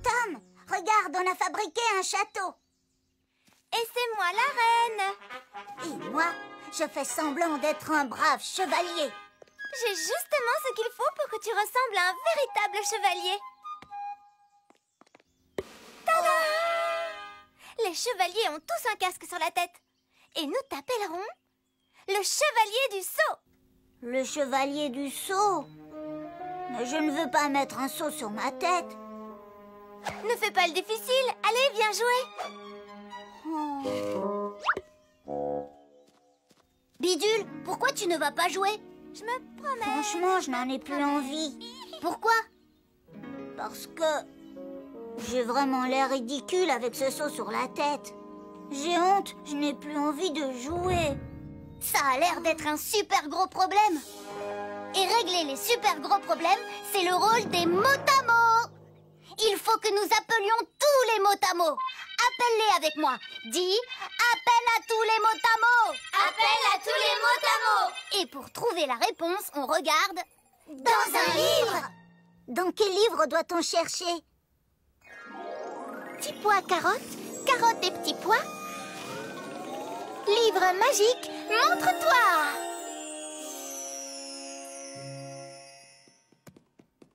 Tom, regarde, on a fabriqué un château. Et c'est moi la reine. Et moi, je fais semblant d'être un brave chevalier. J'ai justement ce qu'il faut pour que tu ressembles à un véritable chevalier. Tada! Les chevaliers ont tous un casque sur la tête. Et nous t'appellerons le chevalier du sceau. Le chevalier du sceau? Mais je ne veux pas mettre un seau sur ma tête. Ne fais pas le difficile. Allez, viens jouer. Bidule, pourquoi tu ne vas pas jouer? Je me promets. Franchement, je n'en ai plus envie. Pourquoi? Parce que j'ai vraiment l'air ridicule avec ce seau sur la tête. J'ai honte, je n'ai plus envie de jouer. Ça a l'air d'être un super gros problème. Et régler les super gros problèmes, c'est le rôle des mots-à-mots. Il faut que nous appelions tous les mots-à-mots. Appelle-les avec moi. Dis, appelle à tous les mots-à-mots. Appelle à tous les mots-à-mots. Et pour trouver la réponse, on regarde dans un livre. Dans quel livre doit-on chercher? Petit pois, carotte, carotte et petit pois. Livre magique, montre-toi.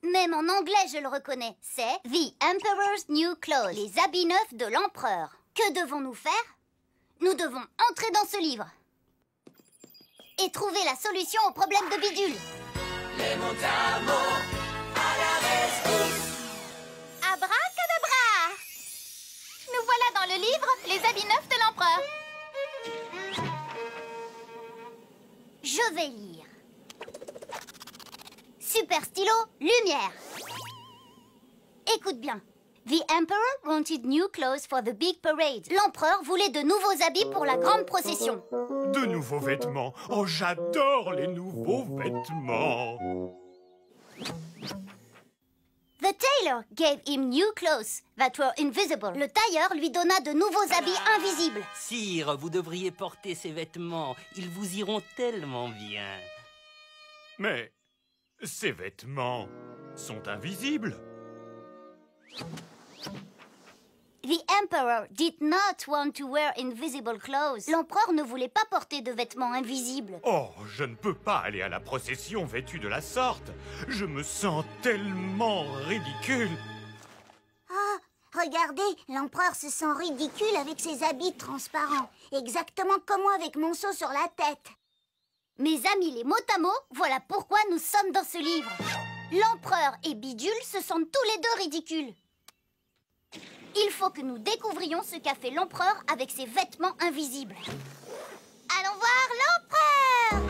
Même en anglais, je le reconnais. C'est The Emperor's New Clothes, les habits neufs de l'empereur. Que devons-nous faire? Nous devons entrer dans ce livre et trouver la solution au problème de Bidule. Les mots-à-mots à la rescousse. Abracadabra! Nous voilà dans le livre Les habits neufs de l'empereur. Je vais lire. Super stylo, lumière. Écoute bien. The Emperor wanted new clothes for the big parade. L'empereur voulait de nouveaux habits pour la grande procession. De nouveaux vêtements. Oh, j'adore les nouveaux vêtements. The tailor gave him new clothes that were invisible. Le tailleur lui donna de nouveaux habits invisibles. Sire, vous devriez porter ces vêtements. Ils vous iront tellement bien. Mais ces vêtements sont invisibles. The Emperor did not want to wear invisible clothes. L'empereur ne voulait pas porter de vêtements invisibles. Oh, je ne peux pas aller à la procession vêtu de la sorte. Je me sens tellement ridicule. Ah, regardez, l'empereur se sent ridicule avec ses habits transparents. Exactement comme moi avec mon seau sur la tête. Mes amis les mots-à-mots, voilà pourquoi nous sommes dans ce livre. L'empereur et Bidule se sentent tous les deux ridicules. Il faut que nous découvrions ce qu'a fait l'empereur avec ses vêtements invisibles. Allons voir l'empereur!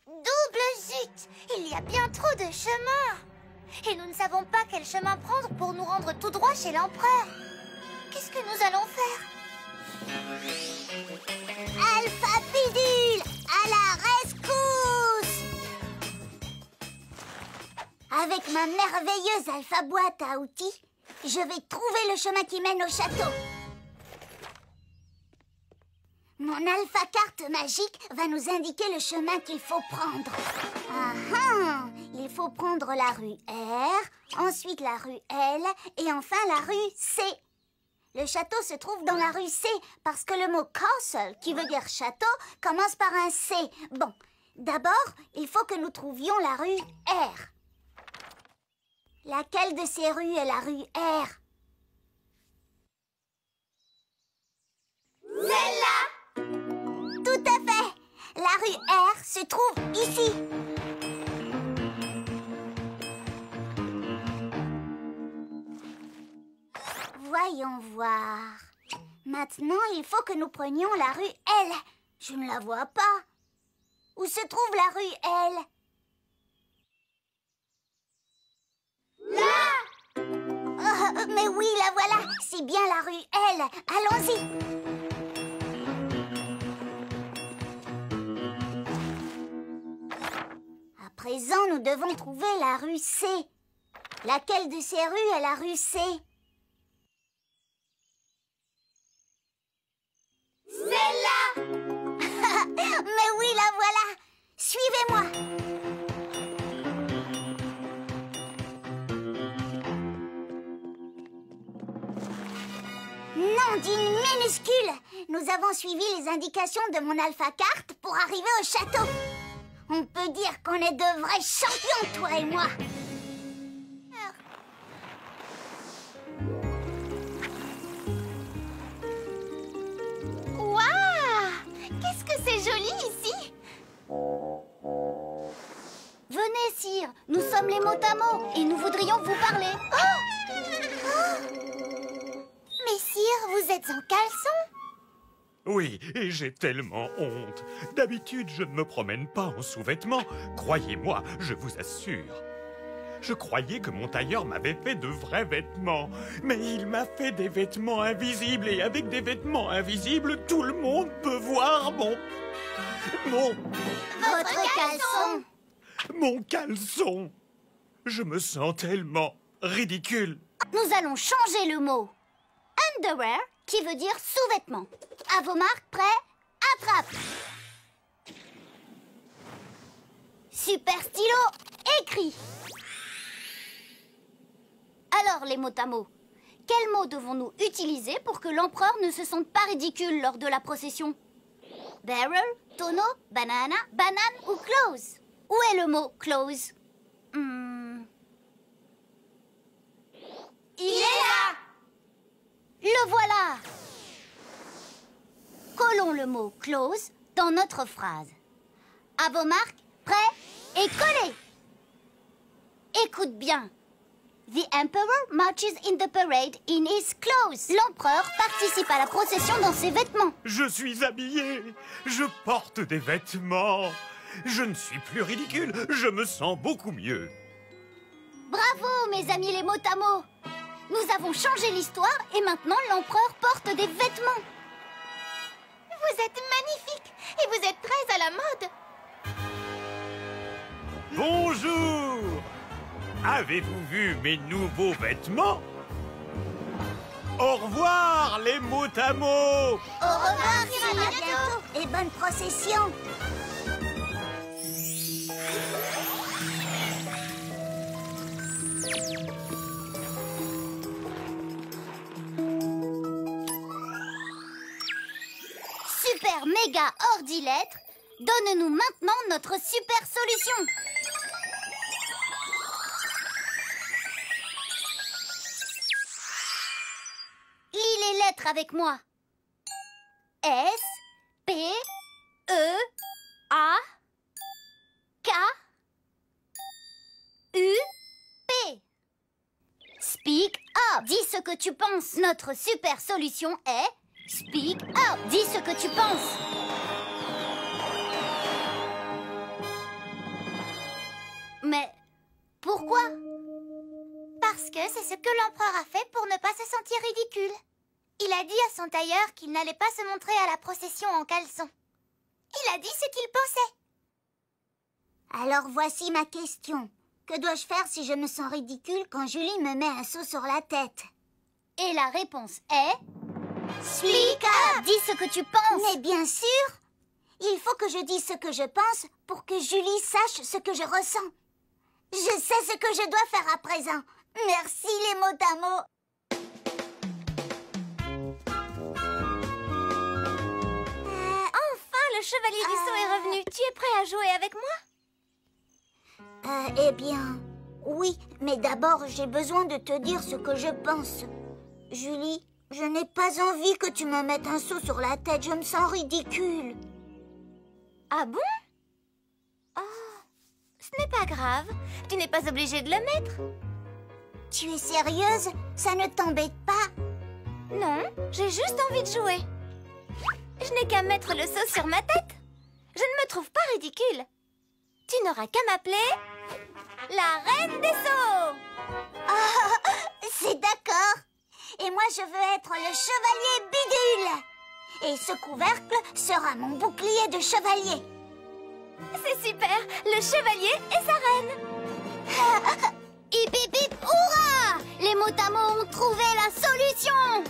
Double zut! Il y a bien trop de chemin. Et nous ne savons pas quel chemin prendre pour nous rendre tout droit chez l'empereur. Qu'est-ce que nous allons faire? Alpha Bidule, à la rescousse! Avec ma merveilleuse Alpha boîte à outils, je vais trouver le chemin qui mène au château. Mon Alpha carte magique va nous indiquer le chemin qu'il faut prendre. Ah ah! Il faut prendre la rue R, ensuite la rue L et enfin la rue C. Le château se trouve dans la rue C parce que le mot castle, qui veut dire château, commence par un C. Bon, d'abord, il faut que nous trouvions la rue R. Laquelle de ces rues est la rue R? Celle-là! Tout à fait! La rue R se trouve ici. Voyons voir. Maintenant, il faut que nous prenions la rue L. Je ne la vois pas. Où se trouve la rue L? Là! Oh, mais oui, la voilà. C'est bien la rue L. Allons-y. À présent, nous devons trouver la rue C. Laquelle de ces rues est la rue C? Celle-là! Non, d'une minuscule. Nous avons suivi les indications de mon alpha-carte pour arriver au château. On peut dire qu'on est de vrais champions, toi et moi. Waouh! Qu'est-ce que c'est joli ici! Venez, sire, nous sommes les Motamo et nous voudrions vous parler. Mais sire, vous êtes en caleçon? Oui, et j'ai tellement honte. D'habitude, je ne me promène pas en sous-vêtements. Croyez-moi, je vous assure. Je croyais que mon tailleur m'avait fait de vrais vêtements. Mais il m'a fait des vêtements invisibles. Et avec des vêtements invisibles, tout le monde peut voir Votre caleçon. Mon caleçon. Je me sens tellement ridicule. Nous allons changer le mot underwear, qui veut dire sous-vêtements. À vos marques, prêts, attrape. Super stylo, écrit. Alors, les Motamo, quel mot devons-nous utiliser pour que l'empereur ne se sente pas ridicule lors de la procession? Barrel, tonneau, banana, banane ou clothes? Où est le mot clothes? Il est là! Le voilà! Collons le mot clothes dans notre phrase. À vos marques, prêts et collés! Écoute bien. The Emperor marches in the parade in his clothes. L'empereur participe à la procession dans ses vêtements. Je suis habillé. Je porte des vêtements. Je ne suis plus ridicule. Je me sens beaucoup mieux. Bravo, mes amis les Motamo! Nous avons changé l'histoire et maintenant l'empereur porte des vêtements. Vous êtes magnifique et vous êtes très à la mode. Bonjour. Avez-vous vu mes nouveaux vêtements? Au revoir, les Motamo. Au revoir, à bientôt. Et bonne procession. Super méga ordi-lettre, donne-nous maintenant notre super solution. Lis les lettres avec moi. S, P, E, A, K, U, P. Speak up. Dis ce que tu penses. Notre super solution est Speak up. Dis ce que tu penses. Mais pourquoi? Parce que c'est ce que l'empereur a fait pour ne pas se sentir ridicule. Il a dit à son tailleur qu'il n'allait pas se montrer à la procession en caleçon. Il a dit ce qu'il pensait. Alors voici ma question. Que dois-je faire si je me sens ridicule quand Julie me met un seau sur la tête? Et la réponse est... Speak up! Dis ce que tu penses. Mais bien sûr, il faut que je dise ce que je pense pour que Julie sache ce que je ressens. Je sais ce que je dois faire à présent. Merci les Motamo. Enfin, le chevalier Risson est revenu. Tu es prêt à jouer avec moi? Eh bien, oui, mais d'abord j'ai besoin de te dire ce que je pense. Julie, je n'ai pas envie que tu me mettes un seau sur la tête, je me sens ridicule. Ah bon? Oh, ce n'est pas grave. Tu n'es pas obligée de le mettre. Tu es sérieuse? Ça ne t'embête pas? Non, j'ai juste envie de jouer. Je n'ai qu'à mettre le seau sur ma tête. Je ne me trouve pas ridicule. Tu n'auras qu'à m'appeler la reine des seaux. Ah, c'est d'accord. Et moi, je veux être le chevalier Bidule. Et ce couvercle sera mon bouclier de chevalier. C'est super. Le chevalier et sa reine. Hip hip hip, hurrah! Les Motamo ont trouvé la solution.